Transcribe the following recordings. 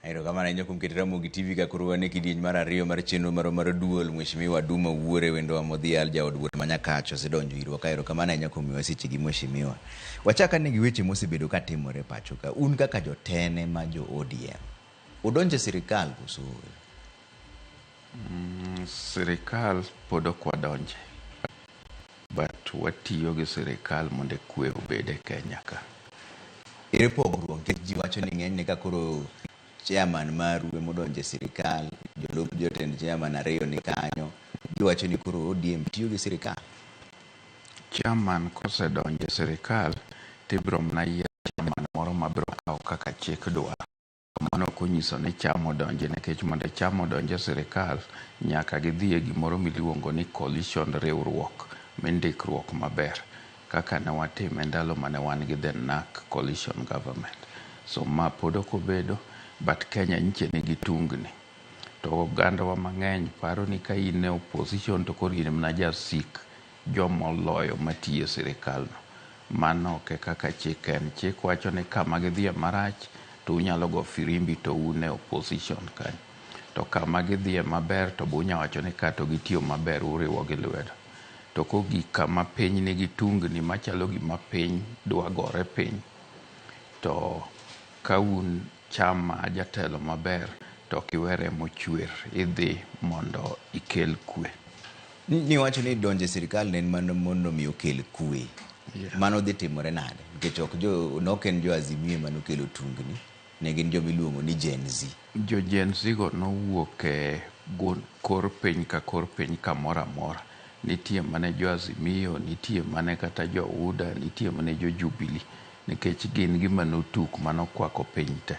Airo kama na nyokum kitira mugi TV ka kuruwane kidieny mar ariyo mar chenro mar duol Mheshimiwa Duma Wuore wendo wa modhial jaod wuot manyakacho sidonjo irwa kairo kama na nyokum miwasiche gi Mheshimiwa. Wachaka nigi weche mosebedo ka timore pacho ka un kaka jotene ma jo ODM. Udonje sirikal kuso. Sirikal podo kwa donje. But watiyo gi sirikal monde kwe ubede Kenya ka. Ere pogruok ji wacho ni ng'eny ka koro chairman maru modonje sirikal, jolup jotend chairman ariyo ni kanyo, giwacho ni koro ODM tiyo gi sirikal. Chairman kose donje sirikal, tibro mna yiero chairman moro mabro kao kaka chik dwaro. Mano kunyiso ni chamo donje nikech mondo chamo donje sirikal nyaka gidhie gimoro miluongo ni coalition riwruok, mindikruok maber. Kaka ne watime ndalo mane wan gi the NAC coalition government. So ma podo kobedo, but Kenya nche nigi tungni. To oganda wa mang'eny paro ni ka in e opposition to koro in mna jasik jomoloyo matiyo sirikal no. Mano ke kaka chik en. Chik wacho ni kama gidhie marach to unyalo go firimbi to une opposition kanyo. To kama gidhie maber to bunya wacho ni kato gitiyo maber uriwo gi lwedo. To kogi kama piny nigi tungni machalo gima piny dwa gore piny. To ka un chama jatelo maber to kiwere mochwer idhi mondo ikel kwe. Ni wacho ni donje sirikal nen mano mondo mi okel kwe. Yeah. Mano dhi timore nade? Nikech ok jo noken jo Azimio mano kelo tungni. Ne gin jo miluongo ni Gen Z. Jo Gen Z go nowuok e kor piny ka kor piny kamoro amora. Nitie mane jo Azimio, nitie mane kata jo UDA, nitie mane jo Jubilee. Nikech gin gima notuk manokwako piny te.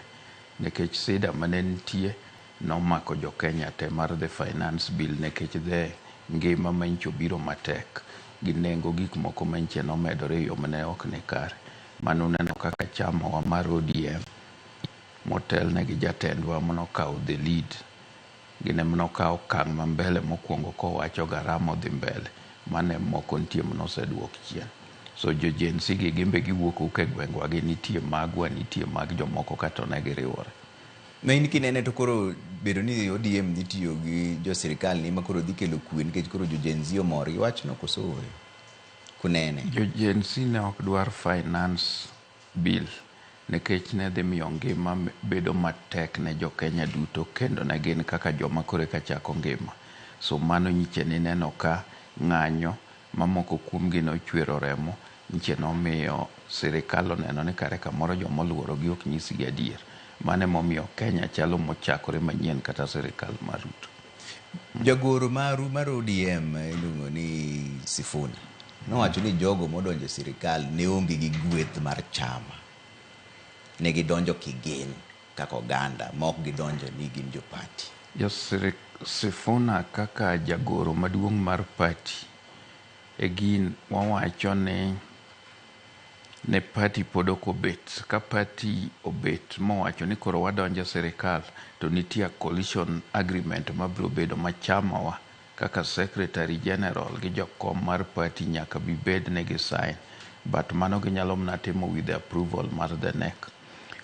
Nikech sida mane nitie nomako jo Kenya te mar the finance bill nikech the ngima mancho biro matek. Ginengo gik moko manche nomedore yo mane ok ne kare. Mano neno kaka chama wa mar ODM motel ne gi jatendwa monokao the lead. Gine monokao kang mambele mokwongo ko wacho garamo dhi mbele. Mane moko nitie monoseduok chien. So jo Gen Z gi gimbe giwuok uke gwengwa gi nitie magwa nitie mag jomoko kato ne giriwore. Na in kinene to koro bedo ni ODM nitiyo gi jo sirikal ni makoro dhi kelo kwe nikech koro jo Gen Z omor gi wachno koso ore. Kunene. Jo Gen Z ne ok dwar finance bill nikech ne dhi miyo ngima bedo matek ne jo Kenya duto kendo ne gin kaka joma kore ka chako ngima. So mano nyiche ni neno ka ng'anyo mamoko kuomgi nochwero remo nyiche nomiyo sirikal oneno ni kare kamoro jomoluoro gi ok nyisi gi adier. Mane momiyo Kenya chalo mochakore manyien kata sirikal mar Ruto. Jagoro maru mar ODM iluongo ni Sifuna nowacho ni jogo modonjo sirikal ne onge gi gweth mar chama. Ne gidonjo kigin kaka oganda ma ok gidonjo ni gin jo party. Sifuna kaka jagoro maduong' mar party egin wawacho ni ne party podo kobet. Ka party obet mowacho ni koro wadonjo sirikal to nitie coalition agreement mabro bedo machama wa kaka secretary general gi jokom mar party nyaka bibed ne gi sign. But mano ginyalo mna timo with the approval mar the NEC.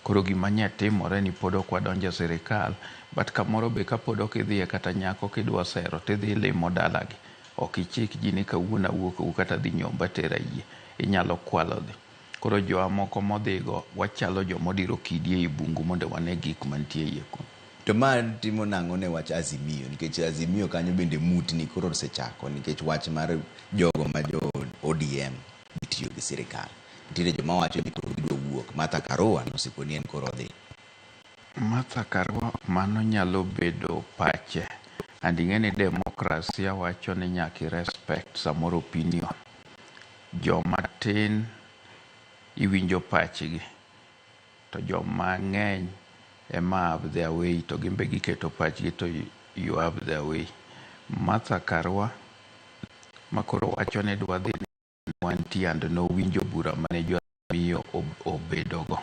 Koro gima nye timore ni podo kwa donje sirikal, but kamoro be ka podo kidhie kata nyako kidwa sero tidhi limo dalagi. Okichik jini ka uuna wuok kata dhi nyomba tera yie. Inyalo kwalo dhi. Koro joa moko modhigo wachalo jo modiro kidie i bungu mondo wane gik mantie yie ku. To ma timo nang'o ne wach Azimio nikech Azimio kanyo bende mutni koro osechako nikech wach mar jogo ma jo ODM tiyo gi sirikal. Nitiere joma wacho ni koro gidwa wuok. Martha Karua nosiko ni en koro dhi. Martha Karua mano nyalo bedo pache. Anding'eni demokrasia wacho ni nyaki respect samoro opinion. Joma tin iwinjo pachgi. To joma ng'eny ema have their way to gimbe giketo pachgi to you have their way. Martha Karua makoro wacho ni dwa dhi wanti and no winjo bura mane jo Azimio obedogo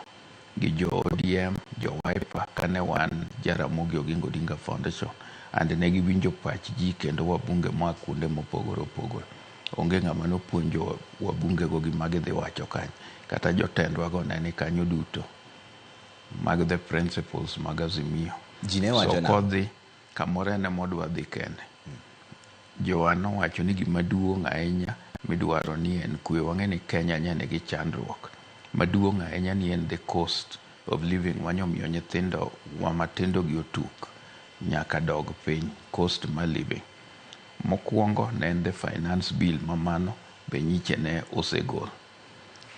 gi jo ODM, jo Wiper kane wan Jaramogi Oginga Odinga Foundation and ne giwinjo pachji kendo wabunge ma kuonde mopogore opogore. Onge ng'ama nopuonjo wabunge go gima gidhi wacho kanyo. Kata jotendwa go ne ni kanyo duto. mag the principles mag Azimio. Ji ne wacho So nang'o? kodhi kamoro en modwa dhi kende. Jowa nowacho ni gima duong' ahinya midwaro ni en kwe. Wang'e ni Kenya nye nigi chandruok maduong' ahinya ni en the cost of living, wanyomiyo nyithindo wa matindo gi otuk nyaka dog piny, cost ma living. Mokwongo ne en the finance bill, mamano be nyiche ne osegol.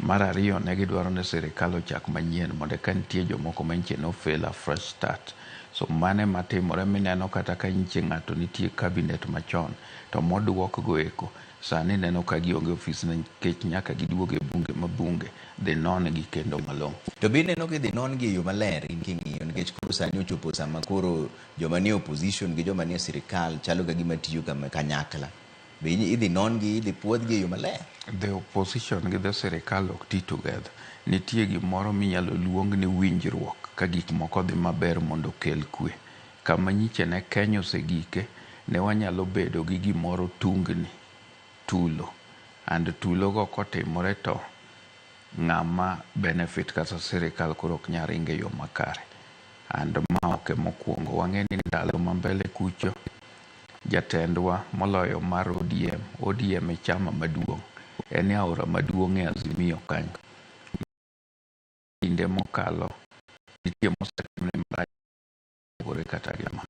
Mar ariyo ne gidwaro ni sirikal ochak manyien mondo ka nitie jomoko manyiche no fail a fresh start. So mane matimore mineno kata ka nyiche ng'ato nitie cabinet machon to moduok go eko sani neno ka gionge ofis nikech nyaka giduoge bunge ma bunge dhi non gi kendo malong'o. To be ineno kidhi non gi e yo maler in king'iyo, nikech koro sani ochopo sama koro joma nie opposition gi joma nie sirikal chalo ka gima tiyo kanyakla. Be idhi non gi, idhi puodh gi e yo maler? The opposition gi the sirikal ok ti together. Nitie gimoro minyalo luong ni winjruok ka gik moko dhi maber mondo kel kwe. Kama nyiche ne Kenya osegike, ne wanyalo bedo gi gimoro tungni, tulo. And tulo go kotimore to ng'ama benefit kata sirikal koro ok nyal ringe yo makare. And ma ok mokwongo. Wang'e ni ndalo ma mbele kucho jatendwa moloyo mar ODM e chama maduong'. En aora maduong' e Azimio kanyo. Kinde mokalo nitie mosetimne marach gore kata gima.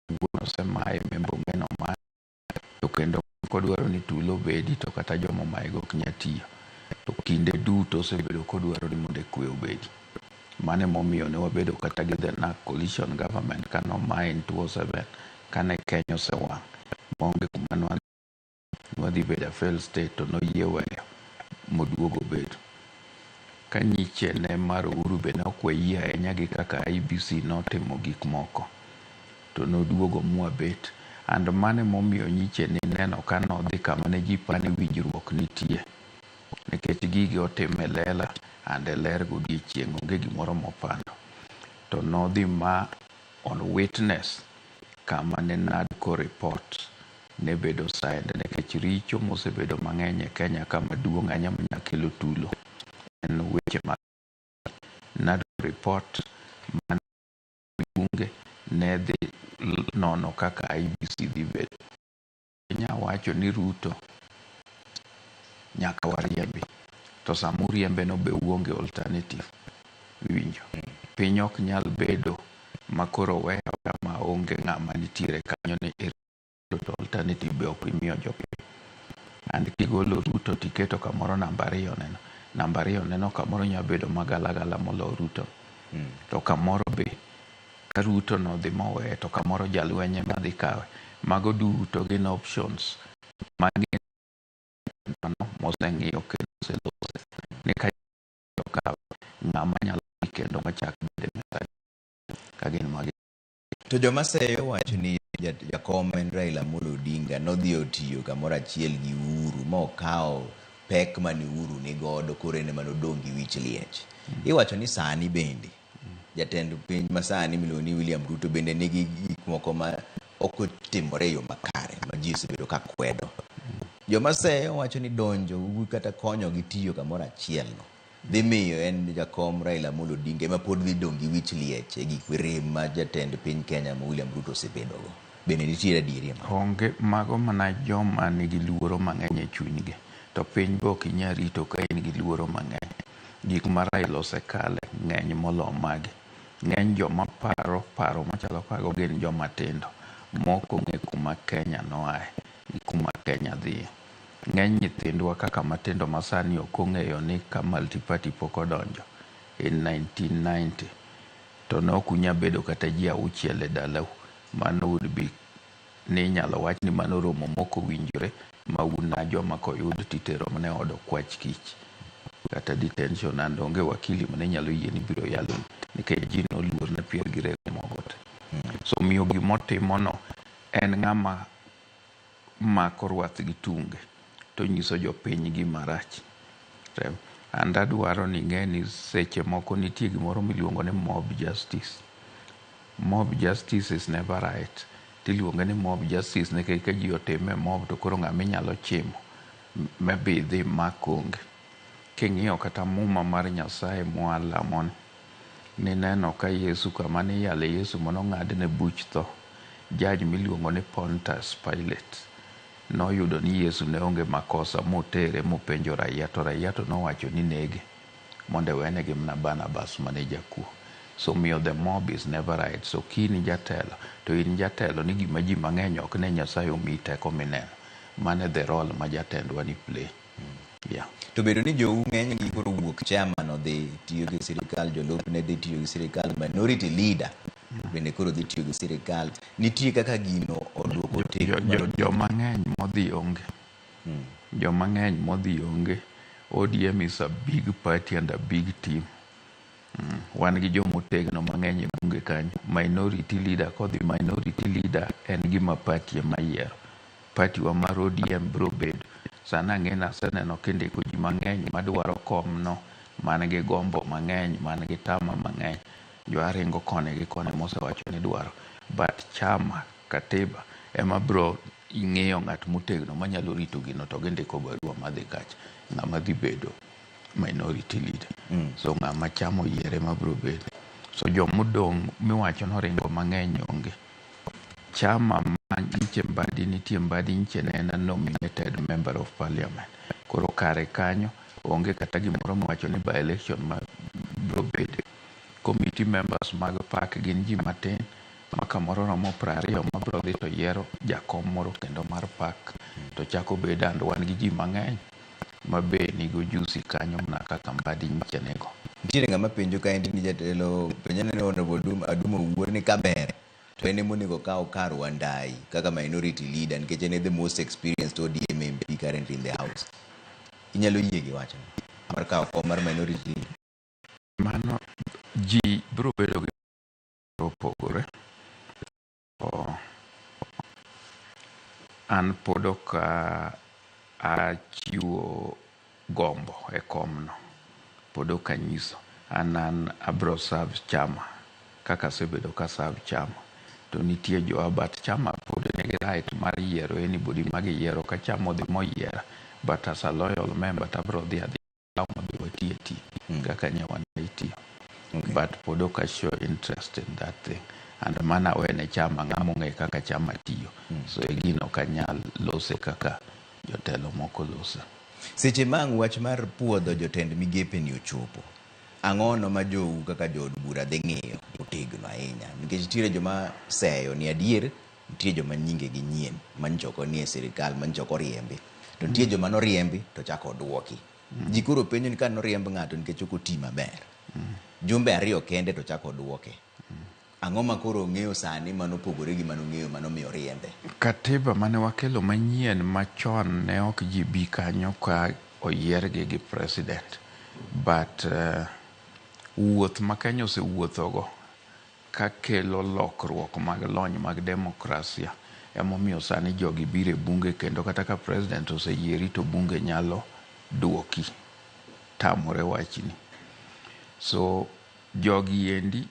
Wuon osemaye membo ng'eno ma to kendo kodwaro ni tulo bedi to kata jomo maego ok nya tiyo. To kinde duto osebedo kodwaro ni mondo kwe obedi. Mane momiyo ne wabedo kata gi the NARC coalition government kano mae in 2007 kane Kenya osewang'. Monge kuma nwadhi bedo failed state to noyie weyo moduogo bedo. Ka nyiche ne mar Uhuru be ne okweyie ahinya gi kaka IEBC notimo gik moko to noduogo mwabet. And mane momiyo nyiche ni neno ka nodhi kama ne ji pane winjruok nitie. Nikech gigi otime lela and ler godiechieng' onge gimoro mopando. To nodhi ma on witness kama ne NADCO report ne bedo signed, nikech richo mosebedo mang'eny e Kenya kama duong' anya manyakelo tulo en weche mag NADCO report man bunge ne dhi nono kaka IEBC dhi bedo. Kenya wacho ni Ruto nyaka wariembi, to samuriembe no be uonge alternative. Winjo piny ok nyal bedo makoro weyo kama onge ng'ama nitiere kanyo ni to alternative be ok imiyo jopiny. And kigolo Ruto tiketo kamoro namba ariyo neno kamoro nya bedo magalagala molo Ruto. To kamoro be ka Ruto no dhi mowe to kamoro jalwenye ma dhi kawe. Mago duto gin options mang'e moseng'iyo kendo selose ni ka ng'ama nyalo kendo machak bede ka gin magi. To joma seyo wacho ni jakom en Raila Amolo Odinga nodhi otiyo kamoro achiel gi Uhuru mokawo pek mane Uhuru ni godo koro ene manodong' gi wich liech. Iwacho ni sani bende jatend piny masani miluongo ni William Ruto bende nigi gik moko ma ok otimore yo makare ma ji osebedo ka kwedo. Joma seyo wacho ni donjo kata konyo gi tiyo kamoro achiel no dhi miyo en jakom Raila Amolo Odinga ema pod dhi dong' gi wich liech e gik rem ma jatend piny Kenya ma William Ruto osebedogo. Bende nitiere adieri ma onge mago mana joma nigi luoro mang'eny e chunygi, to piny be ok inyal rito ka in gi luoro mang'eny. Gik ma Raila osekale ng'eny molo magi. Ng'eny joma paro machalo kago gin joma tindo moko ng'e kuma Kenya noae gi kuma Kenya dhiye. Ng'eny nyithindwa kaka matindo masani ok ong'eyo ni ka multiparty pok odonjo in 1990 to ne ok unya bedo kata ji auchiel e dalau. Mano would be ni inyalo wach ni mano romo moko winjore ma una joma koyud titero mane od kwach kich kata detention, and onge wakili mane nyalo yie ni biro yalo nikech ji noluor na pier gi rego mogo te. So miyo gimotimo no en ng'ama mako rwath gi tunge to nyiso jopiny gima rach. And adwaro ni ng'e ni seche moko nitie gimoro miluongo ni mob justice. Mob justice is never right. Tiluongo ni mob justice nikech ka ji otime mob to koro ng'ama inyalo chimo maybe dhi makonge. King'iyo kata muma mar Nyasaye mwalamoni ni neno ka Yesu kama ni yale Yesu monong'adne buch tho, jaj miluongo ni Pontius Pilate noyudo ni Yesu ne onge makosa motere mopenjo raia, to raia to nowacho ni nege mondo wenegi mna Barnabas mane jakuo. So miyo the mob is never right. So kini jatelo, to in jatelo ni gima ji mang'eny ok ne Nyasaye omi teko mineno. Mane the role ma jatendwa ni play. Yeah. To bedo ni jou ng'eny gi koro wuok chairman odhi tiyo gi sirikal, jolupne dhi tiyo gi sirikal, minority leader bende koro dhi tiyo gi sirikal, nitie kaka gino oduoko teko. Joma ng'eny modhi onge. Joma ng'eny modhi onge. ODM is a big party and a big team. Wan gi jomotegno mang'eny e bunge kanyo. Minority leader kodhi minority leader en gima party ema yiero. Party wa mar ODM bro bedo. Sana ng'eny aseneno kindiko ji mang'eny madwaro kom no, man gi gombo mang'eny, man gi tama mang'eny. Jo aringo kone gi kone mosewacho ni dwaro. But chama, katiba, ema bro ing'eyo ng'at motegno manyalo rito gino to gindiko barua madhi kach. Ng'ama dhi bedo minority leader. So ng'ama chamo yiere ma bro bedo. So jomodong' miwacho noringo mang'eny onge. Chama ma Nche Mbadi nitie Mbadi Nche ne en nominated member of parliament. Koro kare kanyo onge kata gimoro mwacho ni by election ma bro bedo. Committee members mag park gin ji matin ma kamoro romo 20 ma bro dhi to yiero jakom moro kendo mar park to chako bedo and wan gi ji mang'eny ma be nigo jusi kanyo mna kaka Mbadi Nche nego. Nitiere ng'ama penjo ka en ni jatelo penjane ne Honorable Adumo Wuor ni kaber to ene monego kaw kar Wandai kaka minority leader nikech en the most experienced ODM MP currently in the house. Inyalo yie gi wacho mar kaw kom mar minority leader? Mano ji bro bedo gi opogore. An podo ka achiwo gombo e komno. Podo ka nyiso. An abro serve chama kaka sebedo ka serve chama. To nitie jo abat chama pod nigi right mar yiero anybody magiyiero ka chama odhi moyiera. But as a loyal member tabro dhi adhi modhi wati eti kaka nyawan itiyo. But podo ka show interest in that thing. And mana wene chama ng'amo ng'e kaka chama tiyo. So egino kanyal lose kaka jotelo moko lose. Seche mang' wach mar puodho jotend migepe ni ochopo. Ang'ono ma jou kaka jood bura dhi ng'iyo otegno ahinya nikech nitiere joma seyo ni adier, nitie joma nyinge gi nyien manchoko ni e sirikal manchoko riembi, to nitie joma noriembi to chako duoki. Ji koro penjo ni ka noriemb ng'ato nikech ok oti maber, jumbe 2 kende to chako duoke. Ang'o ma koro ng'eyo sani manopogore gi manong'eyo manomiyo riembe? Katiba mane wakelo manyien machon ne ok ji bi kanyo ka oyiergi gi president. But wuoth ma Kenya osewuothogo ka kelo lokruok mag lony mag demokrasia emomiyo sani jogi biro e bunge kendo kata ka president oseyieri to bunge nyalo duoki tamore wachni. So jogi endi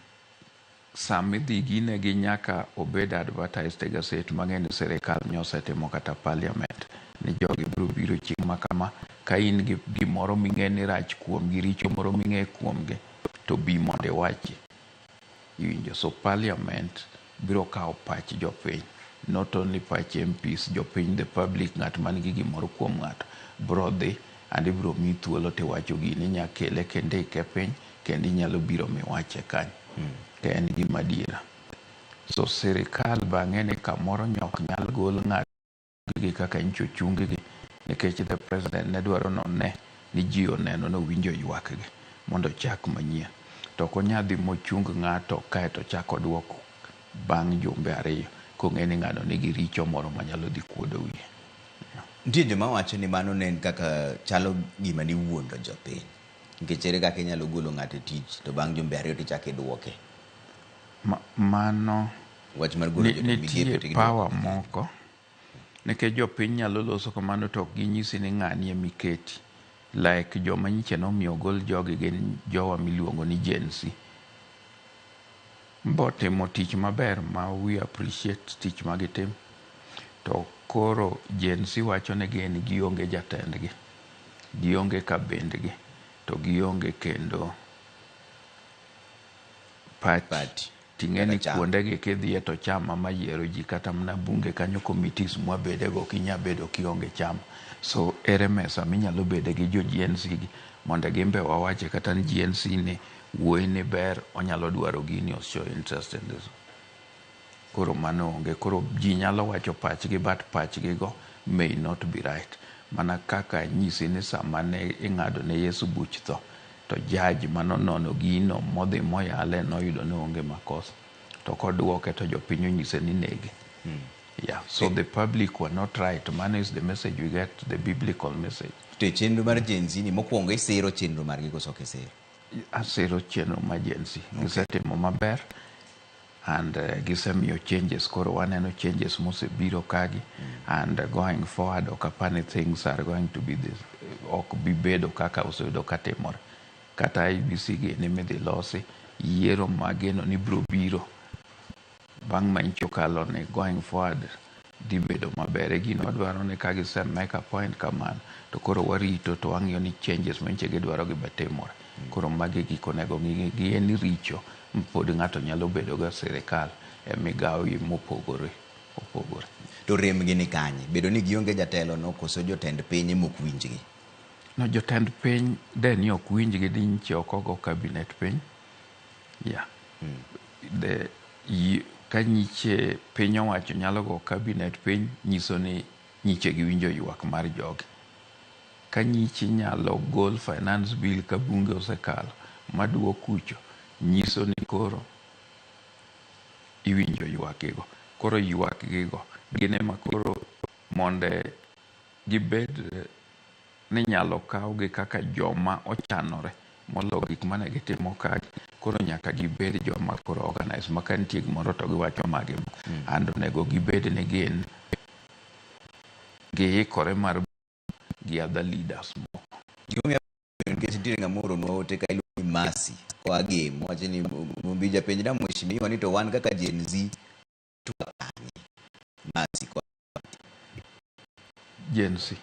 sami dhi gine gi nyaka obed advertised e gaset mang'eny sirikal nyosetimo kata parliament ni jogi biro chieng' makama ka in gi gimoro ming'e ni rach kuom gi richo moro ming'e kuom gi to bi mondo iwachi iwinjo. So parliament biro kawo pach jopiny, not only pach MPs, jopiny the public, ng'at man gi gimoro kuom ng'ato biro dhi and ibiro mi thuolo tiwacho gini nyakele kendo ike piny kendo inyalo biro miwache kanyo. To en gima diera. So sirikal bang'e ni kamoro nyok nyal gol ng'ato gi kaka incho chungi gi nikech the president ne dwaro none ni ji oneno no winjo ywak gi mondo chak manyien. To konyadhi mochung ng'ato kae to chako duoko bang' jumbe 2 kong'e ni ng'ano nigi richo moro manyalo dhi kuodo wiye. Nitie joma wacho ni mano ne kaka chalo gima ni wuondo jopiny. Nikech ere kaka inyalo golo ng'ato e tich to bang' jumbe 2 tichako iduoke. Mano Wach mar golo nitie power moko nikech jopiny nyalo loso kamano to ok ginyisi ni ng'ani emiketi. Like joma nyiche nomiyo gol jogi gin jowa miluongo ni Gen Z. Mbotimo tich maber ma we appreciate tich magitim. To koro Gen Z wacho ni gin gionge jatendgi, gionge kabendgi, to gionge kendo party. Ting'eni kuondegi kidhie to chama mayiero ji kata mna bunge kanyo committees mwabedego kinya bedo kionge chama. So ere mesa minyalo bede gi jo GNC gi mondo gimbe wawache kata ni GNC ni wuoyi ni ber onyalo dwaro gini o show interest in this. Koro mano onge, koro ji nyalo wacho pachgi but pachgi go may not be right. Mana kaka nyisi ni sama ne ing'ado ne Yesu buch tho, to judge mano nono gino modhi moyale noyudo ne onge makosa. To koduoke to jopiny onyise ni nege. Yeah, so the public were not right. Mano is the message we get, the biblical message. To chenro mar Gen Z ni mokwongo isiro chenro margi koso kisiro? Asiro chenro mar Gen Z. Gisetimo maber. And gisemiyo changes, koro waneno changes mosebiro kagi. And going forward, okapani things are going to be this, ok bibedo kaka osebedo katimore. Kata IBC gi nimidhi losi, yiero mageno ni bro biro. Bang' mancho kalo ne going forward, dibedo mabere gino dwaro ni kagise make a point kamano. To koro warito to wang'iyo ni changes manche gidwaro gibetimore. Koro magi giko nego ng'igi ni richo. Pod ng'ato nyalo bedo ga sirikal e migawi mopogore opogore. To rem gi ni kanye? Bedo ni gionge jatelo no koso jotend piny mok winjgi? No, jotend piny deni ok winjgi di nchi okogo cabinet piny. Yeah. Ka nyiche piny owacho nyalo go cabinet piny, nyiso ni nyiche gi winjo ywak mar jogi. Ka nyichi nyalo gol finance bill ka bunge osekalo maduo kucho, nyiso ni koro iwinjo ywakgigo. Koro ywakgigo gine ma koro monde gibed ni nyalo kawgi kaka joma ochanore molo gik mane gitimo kagi. Koro nyaka gibed joma koro organize maka nitie gimoro to giwacho magi. And onego gibed ni gin giikore mar gi other leaders mo. Gionge nikech nitiere ng'amoro note ka iluongo ni Masi koa game wacho ni mbija penjna mheshimiwa ni to wan kaka Gen Z tuakani. Masi koa Gen Z.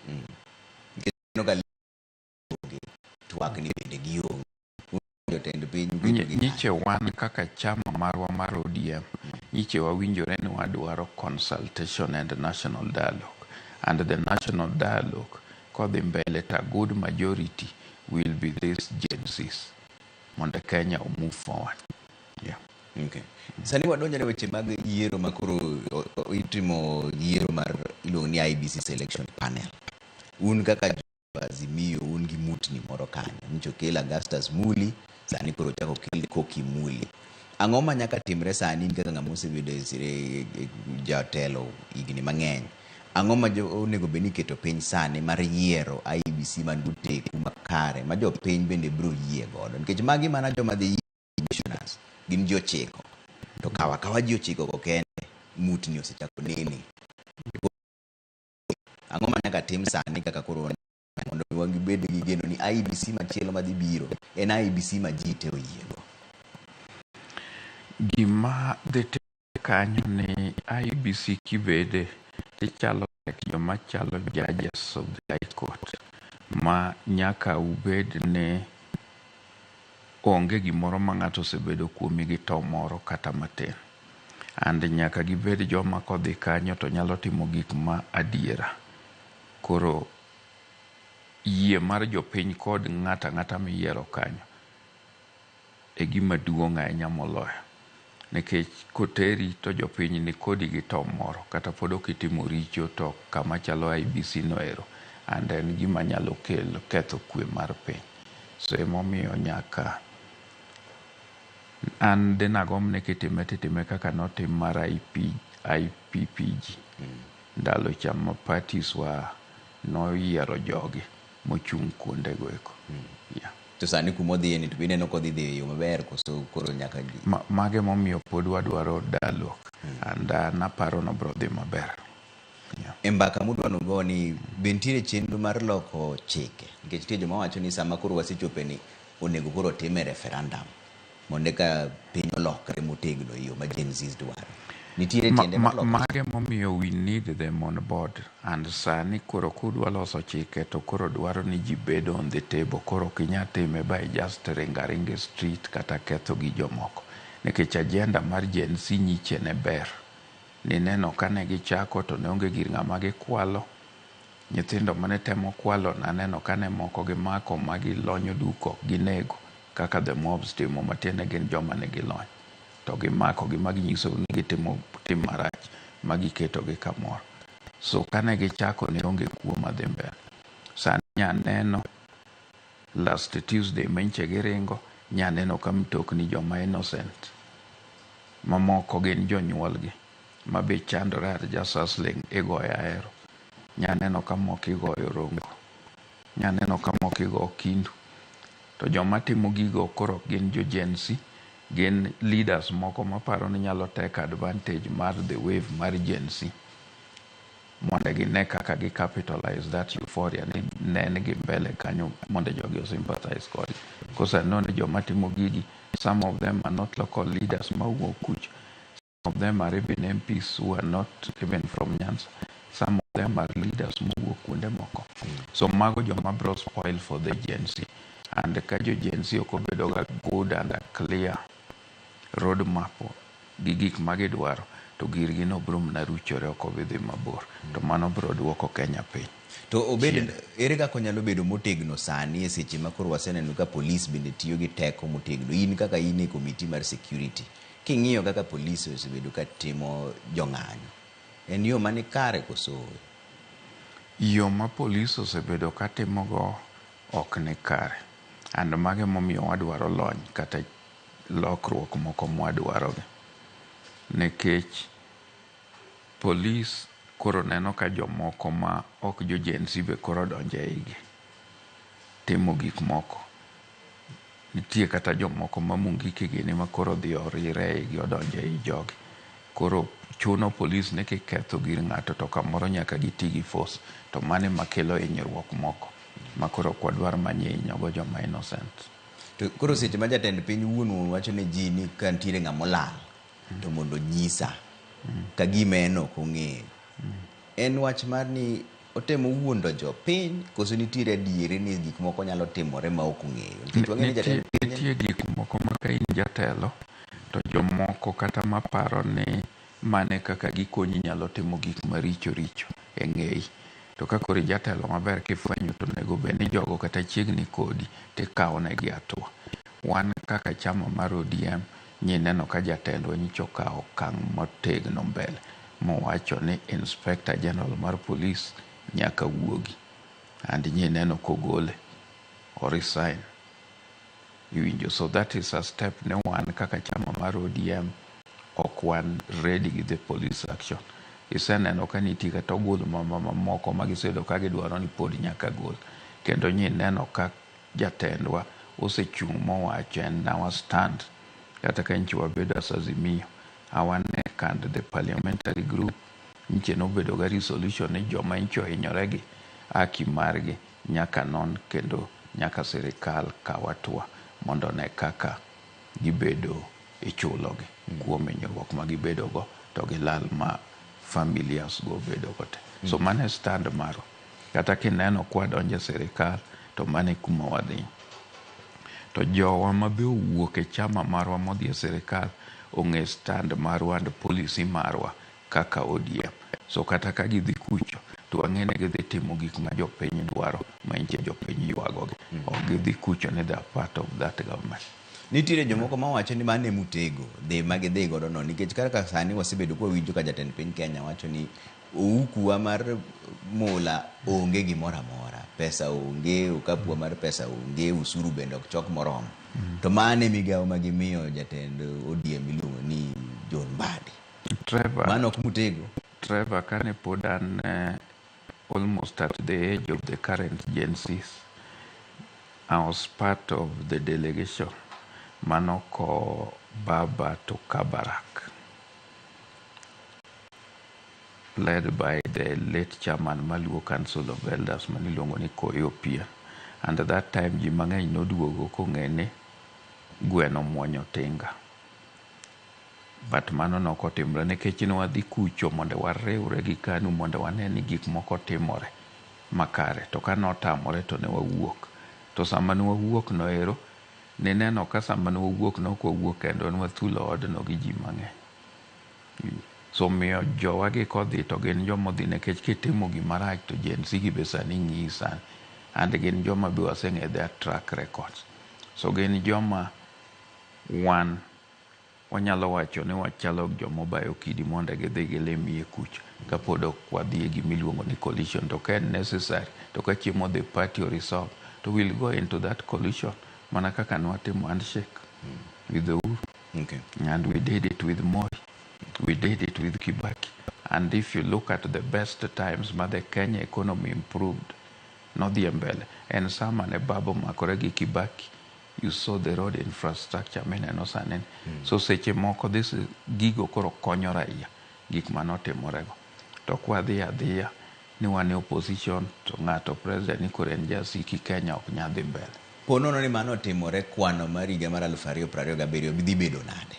Nikech no ka tuak ni bende gionge. Jotend piny nyiche wan kaka chama marwa mar ODM. Nyiche wawinjore ni wadwaro consultation and national dialogue. And the national dialogue kodhi mbele ta good majority will be this Gen Zs. Mondo Kenya will move forward. Yeah. Okay. Sani wadonja ne weche mag yiero makoro itimo yiero mar iluongo ni IBC selection panel. Un kaka Azimio un gi mutni moro kanyo. Nyicho kel Augustus Muli, sani koro chako kel Koki Muli. Ang'o ma nyaka timre sani kaka ng'ama osebedo e sire jatelo higni mang'eny? Ang'o ma onego bed ni keto piny sani mar yiero IBC man goteku makare ma jopiny bende biro yie godo? Nikech magi mana joma dhi commissioners gin ji ochiko, to kawa ji ochiko go kende mutni osechako nene. Ang'o ma nyaka tim sani kaka koro mondo wangi bed gi geno ni IBC machielo madhi biro en IBC ma ji te oyiego? Gima dhi kanyo ni IBC kibede ichalo joma chalo judges of the High Court, ma nyaka ubed ne onge gimoro ma ng'ato osebedo kuomi gi to moro kata matin. And nyaka gibed joma kodhi kanyo to nyalo timo gik ma adiera. Koro yie mar jopiny kod ng'ata miyiero kanyo e gima duong' ahinya moloyo. Nikech koteri to jopiny ni kodi gi to moro kata pod okitimo richo to kama chalo IBC noero, and en gima nyalo kelo ketho kwe mar piny. So emomiyo nyaka an denagom ne kitime kaka notim mar IPPG. Ndalo chama parties wa noyiero jogi mochung' kuonde goeko. Yeah. To sani kumodhi ni to bine no kodhi dhi yo maber koso koro nyaka ji mage momiyo pod wadwaro dialogue. And naparo no bro dhi maber. Yeah. Embaka mudwano go ni bentiere chenro mar loko chike, nikech tie joma wacho ni sama koro wasechope ni onego koro time referendum mondo ka piny olokre motegno yo ma Gen Z dwaro. Nitiere tiende mage momiyo we need them on board. And sani koro kudwa loso chike to koro dwaro ni ji bedo on the table. Koro kinya time by just ringa street kata ketho gi jomoko. nikech agenda mar Gen Z nyiche ne ber. Nineno ka ne gichako to ne onge gir ng'ama gikwalo. Nyithindo mane temo kwalo naneno ka ne moko gimako ma gilonyo duko ginego kaka the mobs timo, matiende gin joma ne gilony. To gimako gi maginyiso ni gitimo tim marach ma giketo gi kamoro. So kane gichako ne onge kuo madhi mbele. Sani nyaneno last Tuesday menche giringo, nyaneno ka mtokni joma innocent mamoko gin jonyuolgi ma be chandore at just hustling igoyo ahero. Nyaneno ka moko igoyo Rongo, nyaneno ka moko igoyo Kindu. To joma timo gigo koro gin jo Gen Z, gin leaders moko maparo ni nyalo take advantage mar the wave mar Gen Z mondo gine kaka gi capitalize that euphoria ni ne gi mbele kanyo mondo jogi sympathize kodi. Koseneno ni joma timo gigi, some of them are not local leaders mawuok kuch, some of them are even MPs who are not even from Nyanza, some of them are leaders mawuok kuonde moko. So mago joma bro spoil for the Gen Z. And ka jo Gen Z ok obedo ga good and a clear road map gi gik ma gidwaro, to girgi no bro mna ruchore ok obidhi mabor. To mano bro duoko Kenya piny. To obed ere kaka nyalo bedo motegno sani e seche ma koro waseneno ka police bende tiyo gi teko motegno. In kaka in e committee mar security, king'iyo kaka police osebedo ka timo jong'anyo, en yo mane kare koso? Yo ma police osebedo ka timo go ok ni kare. And mage momiyo wadwaro lony kata lokruok moko mwadwarogi. Nekech police koro neno ka jomoko ma ok jo Gen Z be koro donje igi timo gik moko. Nitie kata jomoko ma Mungiki gini ma koro dhi orire igi odonje i jogi. Koro chuno police ne kiketho gir ng'ato to kamoro nyaka giti gi force. To mane makelo hinyruok moko ma koro kwadwar manyihinyogo joma innocent. To koro seche ma jatend piny wuon wacho ne ji ni ka ntiere ng'amolal to mondo nyisa ka gimeno kong'eyo. En wach mar ni otemo wuondo jo piny koso nitiere adieri ni gik moko nyalo timore ma ok ong'eyo? Nitie gik moko ma ka in jatelo to jomoko kata maparo ni mane kaka gikonyi nyalo timo gik maricho richo e ng'eyi. To ka koro jatelo maber kifwenyo to nego bed ni jogo kata chiegni kodi tikawo negi hatua. Wan kaka chama mar ODM nyineno ka jatelo nyicho kawo okang' motegno mbele mowacho ni Inspector General mar Police nyaka wuogi, and nyineno kogole or resign. Iwinjo? So that is a step ne wan kaka chama mar ODM ok wan ready with the police action. Iseneno ka nitie kata ogul moko magisedo ka gidwaro ni pod nyaka gol. Kendo nyineno ka jatendwa osechung' mowacho en our stand. Kata ka nchi wabedo as Azimio, our NEC and the parliamentary group nche nobedo ga resolution ni joma nchi ohinyoregi haki margi nyaka non kendo nyaka sirikal kaw hatua mondo ne kaka gibedo ichulogi kuom hinyruok ma gibedogo to gilal ma familias go bedo gote. So mane stand maro. Kata kineno kwa donje sirikal to mane kuma wadhi. To jowa mabe owuok e chama marwa modhi e sirikal ong'e stand marwa and policy marwa kaka ODM. So kata ka gidhi kucho to wang'ene gidhi timo gik ma jopiny dwaro ma inche jopiny yuagogi. Ok gidhi kucho ni they are part of that government. Nitiere jomoko ma wacho ni mane mutego de magidhi godo no, nikech kaka sani wasebedo kwa winjo ka jatend piny Kenya wacho ni ukua mar mula onge gimoro amora, pesa onge, ukapua mar pesa onge, usuru bende ok chok moromo. To mane migawo magimiyo jatend ODM iluongo ni John Mbadi. Trevor, mano ok mutego. Trevor kane pod an almost at the age of the current Gen Zs, I was part of the delegation manoko Baba to Kabarak, led by the late chairman Maluo Council of Elders manilongo ni Koyopia. And at that time ji mang'eny noduogo kong'ene gweno muonyo tinga. But mano nokotimre nikech ne wadhi kucho mondo wariwre gi KANU mondo wane ni gik moko timore makare. To ka notamore to ne wawuok. To sama ne wawuok noero, ne neno ka sama ne wawuok nokowuok kendo ne wathulo odno gi ji mang'eny. So miyo jowa gi kodhi to gin joma odhi nikech kitimo gima rach to Gen Z gi be sani ng'iyi sani, and gin joma be waseng'e their track records. So gin joma wanyalo wacho ni wachalo joma bayo kidi mondo gidhi gilimie kuch kapod ok wadhi e gimiluongo ni coalition. To ka en necessary, to ka chiemo the party or resolve, to we'll go into that coalition mana kaka nwatimo handshake with the Uhuru. Okay. And we did it with Moi. We did it with Kibaki. And if you look at the best times, the Kenya economy improved. Not the mbele. And some and a babo makoregi Kibaki. You saw the road infrastructure, So seche moko this is gigo koro konyo raia. Gik manote morego. To kwa dhia ni wane opposition to ng'ato president ni koro en jasiki Kenya ok nyadhi mbele. Ponono ni mano timore kwano mar higa mar 2027 dhi bedo nade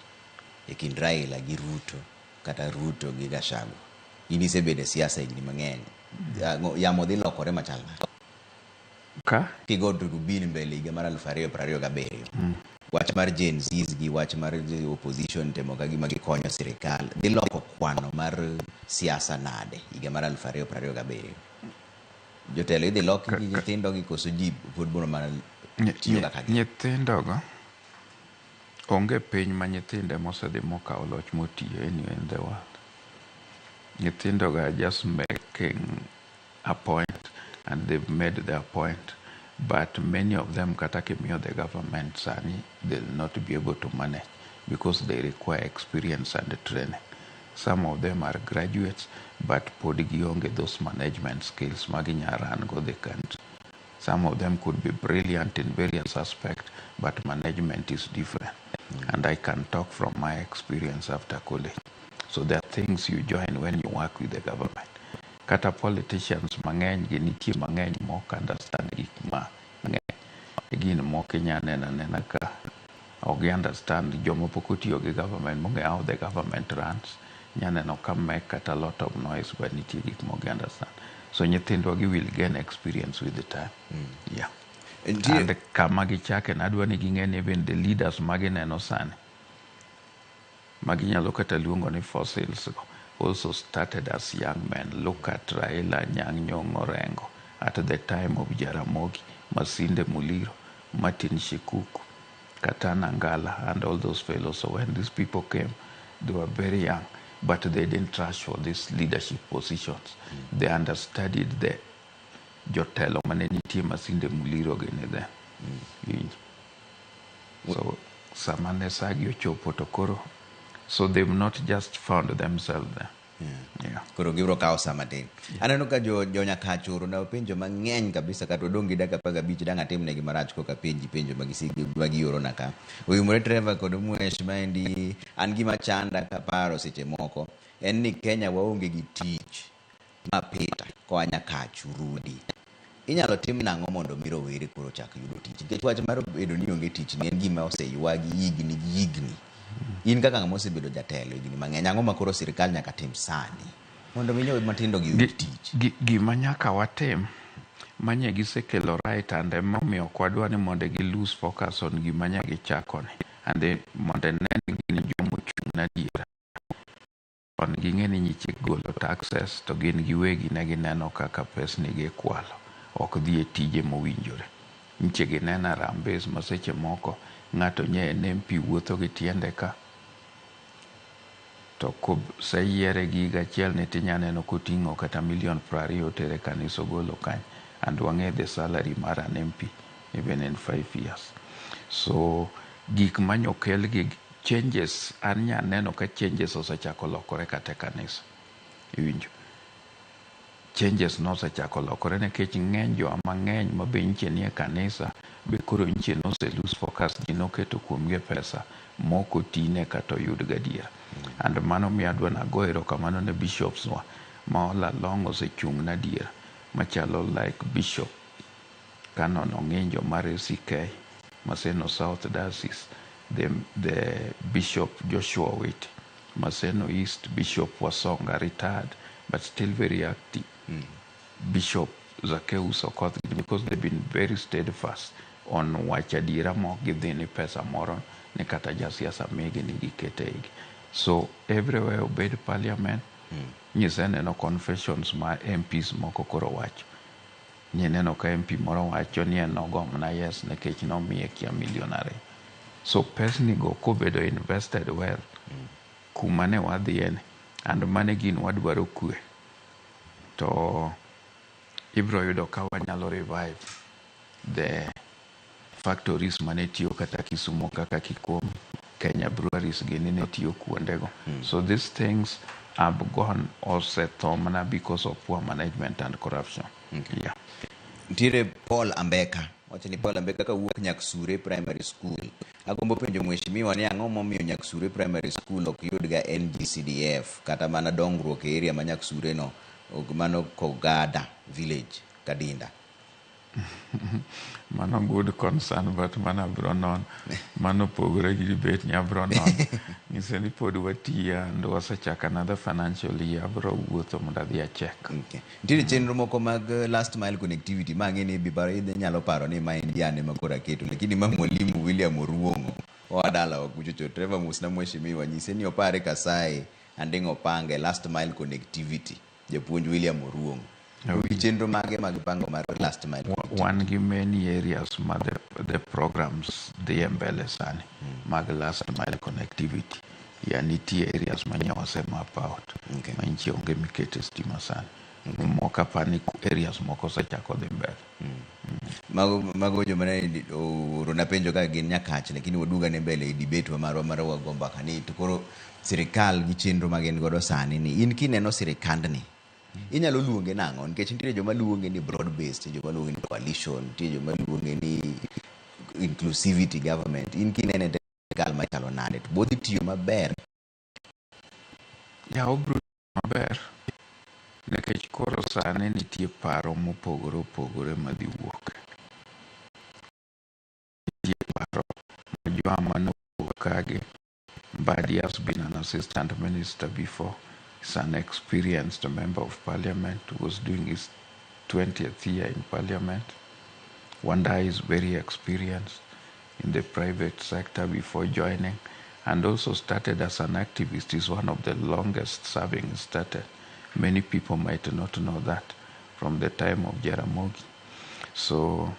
e kind Raila gi Ruto kata Ruto gi Gachagua? In isebedo e siasa higni mang'eny. Yamo dhi lokore machal nade? Ka? Kigo rubin mbele higa mar 2027. Wach mar Gen Z gi wach mar opposition temo ka gima gikonyo sirikal dhi loko kwano mar siasa nade higa mar 2027? Jotelo idhi loki gi nyithindo gi koso ji pod biro mana tiyo kaka nyithindogo onge piny ma nyithinde mosedhi mokawo loch motiyo anywhere in the world. Nyithindogo are just making a point and they've made their point, but many of them kata kimiyo the government sani they'll not be able to manage because they require experience and training. Some of them are graduates but pod gionge those management skills maginyalo go the country. Some of them could be brilliant in various aspects, but management is different. And I can talk from my experience after college. So there are things you join when you work with the government. Kata politicians mang'eny gi nitie mang'eny mok understand gik mang'eny. Gin mok inya nena ka ok understand joma pok otiyo gi government monge how the government runs. Nyaneno ka make kata lot of noise but nitie gik mok understand. So nyithindwa gi will gain experience with the time. Yeah. And kama gichake nadwa ni ging'eni even the leaders magineno sani maginyalo kata luongo ni fossils also started as young men. Look at Raila, Anyang' Nyong'o Orengo at the time of Jaramogi, Masinde Muliro, Martin Shikuku, Katana Ngala, and all those fellows. So when these people came, they were very young, but they didn't rush for these leadership positions. They understudied the jotelo manenitie Masinde Muliro gene then. So samane sagi ochopo to koro. So they've not just found themselves there. Yeah. Koro gibro kao sama tin. Aneno ka jo Nyakachoro na penjo mang'eny kabisa kata odong' gi dakika 15 dang' atimnegi marach koka penjo magioro na ka. Oyumore Trevor kod Mwesh maendi an gima chanda kaparo seche moko en ni Kenya waonge gi tich ma Peter koa Nyakachu Rudi. Inyalo tim nang'o mondo mi rowere koro chak yudo tich? Nikech wach mar bedo ni onge tich ni en gima oseyuagi higni. In kaka ng'ama osebedo jatelo higni mang'eny, ang'o ma koro sirikal nyaka tim sani mondo mi nyithindo matindo gi yud tich? Gima nyaka watim manye gisekelo right and emomiyo ok wadwa ni mondo gi lose focus on gima nya gichakoni and mondo ne gin jomochung' n'adiera on ging'e ni nyiche golo taxes to gin giwegi ne gineno kaka pesni gi kwalo ok dhi e tije mowinjore. Nyiche gineno Harambee ma seche moko ng'ato nye en MP wuotho gi tiende ka to seyiere gi gachiel ni tinya neno koting'o kata $20,000 tere kanisa golo kany and wang'e the salary mar an MP even in 5 years. So gik manyokel gi changes an nya neno ka changes osechako lokore kata kanisa. Iwinjo changes nosechako lokore nikech ng'eny jo mang'eny ma be nche nie kanisa be koro nche nose lose focus ji noketo kuomgi pesa moko tine kata oyud gadiera. And mano mi adwa nago erokamano ne bishops wa ma all along osechung' n'adiera machalo like Bishop Canon Ong'injo mar ACK Maseno South Diocese, the Bishop Joshua Wit Maseno East, Bishop Wasonga retired but still very active, Bishop Zacchaeus Okoth, because they've been very steadfast on wacho adiera mok gidhi ni pesa moro ni kata jasiasa migi ni gikete igi. So everywhere obed parliament, nyise neno confessions ma MPs moko koro wacho. Nyeneno ka MP moro wacho ni en ogomna yes nikech nomiye kia milionary. So pesni go kobedo invested well, kuma ne wadhiene, and mane gin wadwaro kwe, to ibro yudo ka wanyalo revive the factories mane tiyo kata Kisumo kaka Kikomi, Kenya breweries gini ne tiyo kuondego. So these things have gone osetho mana because of poor management and corruption. Yeah. Tire Paul Ambeka. Wacha ni Paul Ambeka ka wuok Nyaksure Primary School. Agombo penjo mheshimiwa ni ang'o momiyo Nyaksure Primary School ok yudga NGCDF kata mana dongruok e area ma Nyaksure no, mano Kogada Village, Kadinda. Mano good concern, but mana bronon mano pogore gi debate nya bronon nise ni pod watia ndo wasechaka another financial year bro wuotho mondo adhi check. Okay. Nitiere chenro moko mag last mile connectivity ma ng'eni bibaro idhi nyalo paro ni ma en jane ma kora keto, lakini ma mwalimu William Oruongo oadala wakuchocho Trevor Musna mheshimiwa nyise ni opare kasaye anding opange last mile connectivity japuonj William Oruongo. Chenro mage mag pango mar last mile. One gi many areas ma the programs the mbele sani mag last mile connectivity. Ya nitie areas ma nyawase map out. Okay. Ma inchi onge mikete stima sani. Moka pani areas moko sechako dhi mbele. Mago jo manene rona penjo ka gin Nyakach, lakini waduga ne mbele i debate wa marwa wagomba kani to koro sirikal gi chenro magen godo sani ni in kineno sirikandni inyalo luonge nang'o, nikech nitiere joma luonge ni broad based, joma luonge ni coalition, nitiere joma luonge ni inclusivity government. In kinene sirikal machalo nade to bodhi tiyo maber? Ya obro maber nikech koro sani nitie paro mopogore opogore madhi wuok. Nitie paro majwama nowuok kage. Mbadi has been an assistant minister before. He's an experienced member of parliament who was doing his 20th year in parliament. Wanda is very experienced in the private sector before joining, and also started as an activist. He's one of the longest serving started. Many people might not know that from the time of Jaramogi. So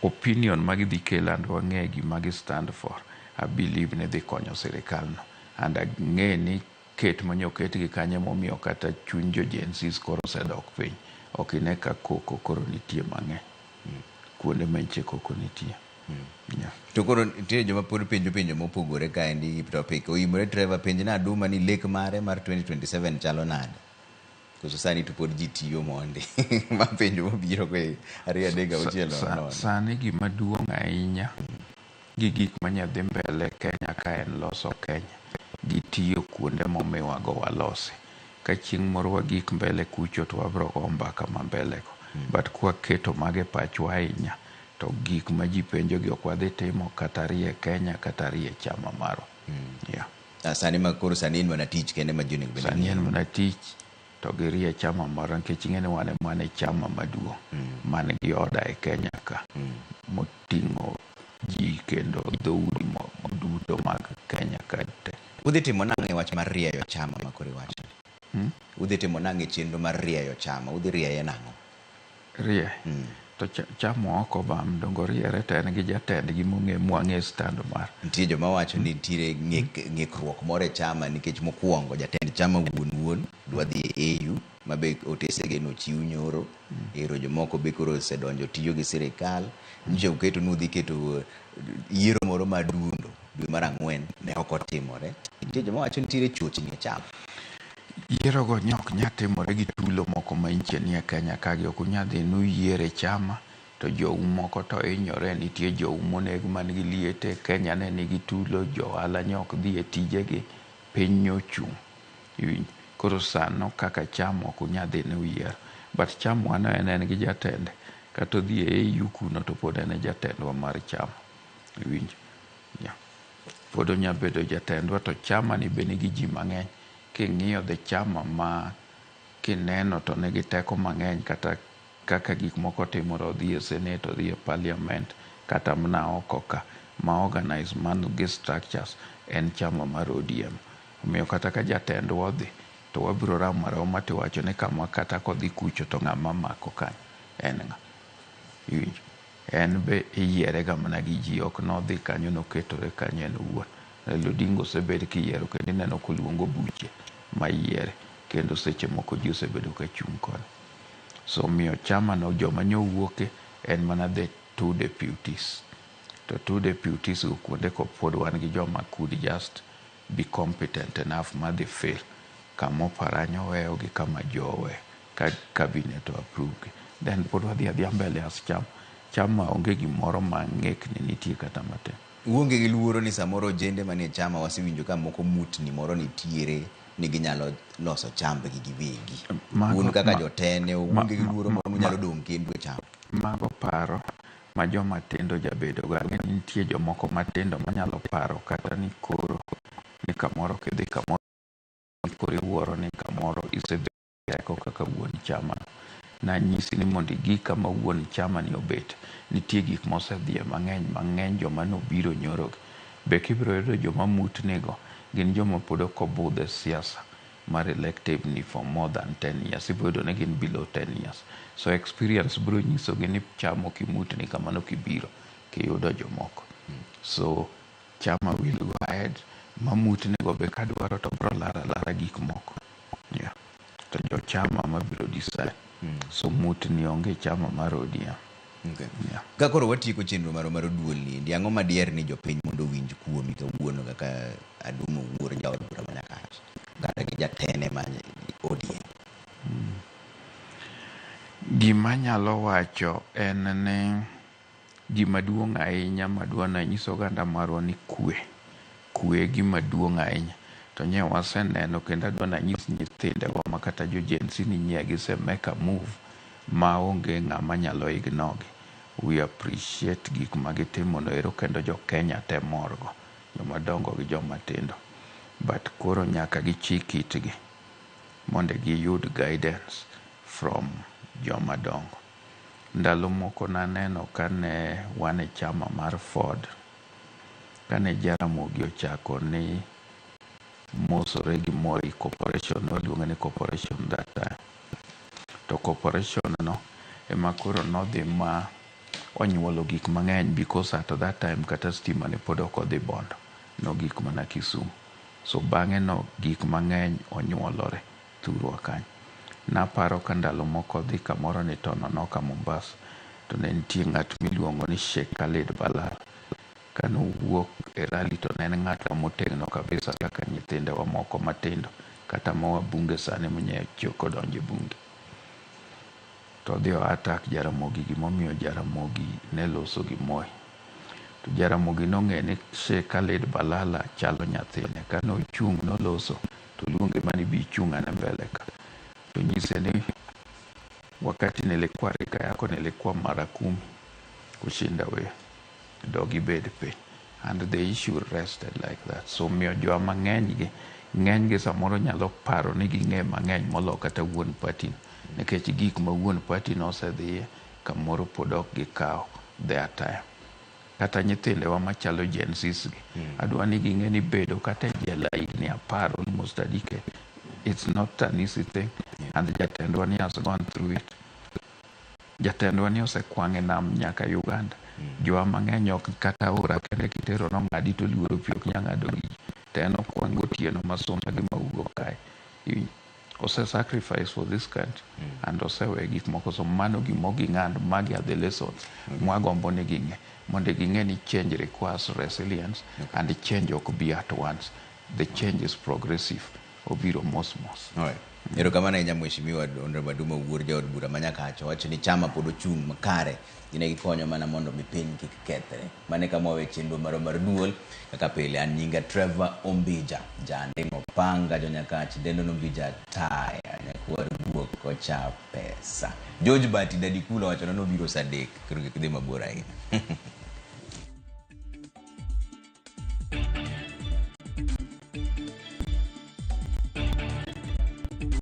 opinion magi dhi kelo and wang'e gi magi stand for, I believe ne dhi konyo sirikal no, and ang'e ni ket manyoket gi kanye momiyo kata chuny jo Gen Zs koro sedok piny. Ok ine ka koko koro nitie mang'eny. Kuonde menche koko nitie. Yeah. To koro nitiere joma pod penjo mopogore ka endi gi topic. Oimore Trevor penjo na Aduma ni lek mare mar 2027 chalo nade? Koso sani to pod ji tiyo monde. Ma penjo mobiro kwe ariyo adega uchielo. Sani gima duong' ahinya gi gik manyadhi mbele Kenya ka en loso Kenya. Gitiyo kuonde momiwago walose. Ka chieng' moro wagik mbele kucho to wabro go mbaka ma mbele ko. But kwa keto mage pachwa ahinya to gik ma ji penjo gi ok wadhi timo kata rie Kenya kata rie chama maro. Yeah. Sani ma koro sani en mana tich kende ma juni bende. Sani en mana tich to gi rie chama maro nikech ing'eni wane mane chama maduong' man gi oda e Kenya ka moting'o ji kendo dhoudi duto mag Kenya ka te. Udhi timo nang'o e wach mar rieyo chama ma koro iwacho? Udhi timo nang'o e chenro mar rieyo chama? Udhi rieye nang'o? Rie? To chama oko bam dongo riere to en gi jatendgi mwang'e stand mar. Nitie joma wacho ni nitiere ng'ikruok moro e chama nikech mokwongo jatend chama wuon dwa dhi e AU ma be otesege nochiw nyoro. Ero jomoko be koro osedonjo tiyo gi sirikal. Nje uketo nudhi keto yiero moro madundo dwe mar 4 ne ok otimore. Nitie joma wacho nitiere chochni e chama. Yiero go nyok nyatimore gi tulo moko ma inche ni e Kenya kagi ok unyadhi nuyiere chama to jou moko to inyore. Nitie jou moneg man gi liete Kenya ne nigi tulo, jo ala nyok dhi e tijegi, piny nyochung'. Koro sano kaka chama ok unyadhi nuyier, but chama wano en gi jatende kata dhi e AU kuno to pod en jatendwa mar chama. Iwinjo? Yeah. Pod onyabedo jatendwa to chama ni be nigi ji mang'eny. King'iyo the chama ma kineno to nigi teko mang'eny kata kaka gik moko timore, odhi e Senate, odhi e Parliament, kata mna oko ka ma organize man gi structures en chama mar ODM. Omiyo kata ka jatendwa odhi to wabiro ramo aroma tiwacho ni kama kata kodhi kucho to ng'ama mako kanyo en ng'a. Iwinjo? En be iyiere ga mana gi ji, ok nodhi kanyo noketore kanyo en owuon. Raila Odinga osebed kiyiero kendo ineno koluongo buche ma yiere, kendo seche moko ji osebedo ka chung' kode. So miyo chama no joma nyowuoke en mana the 2 deputies. To 2 deputies go kuonde ko pod wan gi joma could just be competent enough ma dhi fail kama Oparanya oweyo gi kama Joe oweyo ka cabinet approve. Then pod wadhi adhiya mbele as chama onge gimoro ma ng'ekni nitie kata matin. Uonge gi luoro ni samoro jende manie chama wasewinjo ka moko mutni moro nitiere ni ginyalo loso chambgi giwegi. Un kaka jotene uonge gi luoro moro munyalo dong' kendo e chama? Mago paro ma joma tindo jabedo ga, nitie jomoko matindo manyalo paro kata ni koro ni kamoro kidhi kamoro koro iwuoro ni kamoro isebedo kaka wuon chama. Na nyisi ni mondo igi kama wuon chama ni obet, nitie gik mosedhie mang'eny joma nobiro nyoro. Be kibiro yudo joma mutnigo gin joma pod ok obudhe siasa mar elective ni for more than 10 years. Ibiro yudo ni gin below 10 years. So experience biro nyiso gi ni chama okimutni kamano kibiro kiyudo jomoko. So chama will go ahead. Mamutnigo be kadwaro to biro lara gik moko. Yeah. To jo chama ma biro decide. So mutni onge chama mar ODM. Okay. Yeah. Ka koro watieko chenro mar duol ni, ndi ang'o madier ni jopiny mondo winj kuomi kawuono kaka Adumo Wuor jaod bura ma Nyakach kata gi jatene ma ODM? Gima nyalo wacho en ni gima duong' ahinya madwa nyiso oganda marwa ni kwe gima duong' ahinya. To nye waseneno kendo adwa nanyis nyithindewa ma kata jo Gen Z ni nye gise make a move ma onge ng'ama nyalo ignore gi. We appreciate gik magitimo no ero kendo jo Kenya te morgo, joma dongo gi joma tindo. But koro nyaka gichik itgi mondo giyud guidance from joma dongo. Ndalo moko naneno kane wan e chama mar Ford, kane Jaramogi ochako ni mosore gi Moi Corporation, oluongo ni corporation that time. To corporation no ema koro nodhi ma onyuolo gik mang'eny because at that time kata stima ne pod ok odhi Bondo, no gik mana Kisumu. So bang'e no gik mang'eny onyuolore thurwa kanyo. Naparo ka ndalo moko dhi kamoro ni Tononoka Mombasa, to ne nitie ng'at miluongo ni Sheikh Khaled Balal. Kano wuok e rally to ne en ng'at motegno kabisa kaka nyithindewa moko matindo kata ma wabunge sani mwenye choko donje bunge. To odhi attack Jaramogi, gimomiyo Jaramogi ne loso gi Moi. To Jaramogi nong'e ni Sheikh Khaled Balala chalo nyathine. Kano chung' noloso to luonge mani bi chung' ane mbele ka. To nyise ni wakati nilikuwa rika yako nilikuwa mara 10 kushinda wewe, dogi bed piny. And the issue rested like that. So miyo jwa mang'eny gi samoro nyalo paro ni ging'e mang'eny molo kata wuon party, nikech gik ma wuon party no osedhiye kamoro pod ok gikawo their time. Kata nyithindewa machalo Gen Z gi, adwa ni ging'e ni bedo kata jela higni 10 almost a decade, it's not an easy thing. And jatendwa ni has gone through it. Jatendwa ni osekwang'e nam nyaka Uganda. Jwa mang'eny ok kata ora kende kitero no ng'adi to luoro pi ok nyang'ado gi. To en okwang' gotieno masumba gi mawuok kae. Ose sacrifice for this country and osewe gik moko. So mano gimogi ng'and magi are the lessons mwagombo ni ging'e. Mondo ging'e ni change requires resilience and change ok be at once. The change is progressive. Obiro mos. Alright. Erokamano ahinya Mheshimiwa Honorable Adumo Wuor jaod bura ma Nyakach. Wacho ni chama pod ochung' makare, gine gikonyo mana mondo mi piny kik kethre. Mane kama wawe chenro mar duol kaka pile. An nyinga Trevor Ombija, Jandimo Panga jo Nyakach, Dendon Ombija Taya, Nyakwar Guok kocha pesa. George Bati Daddy Kula wacho nobiro sadek kidhi mabor ahinya.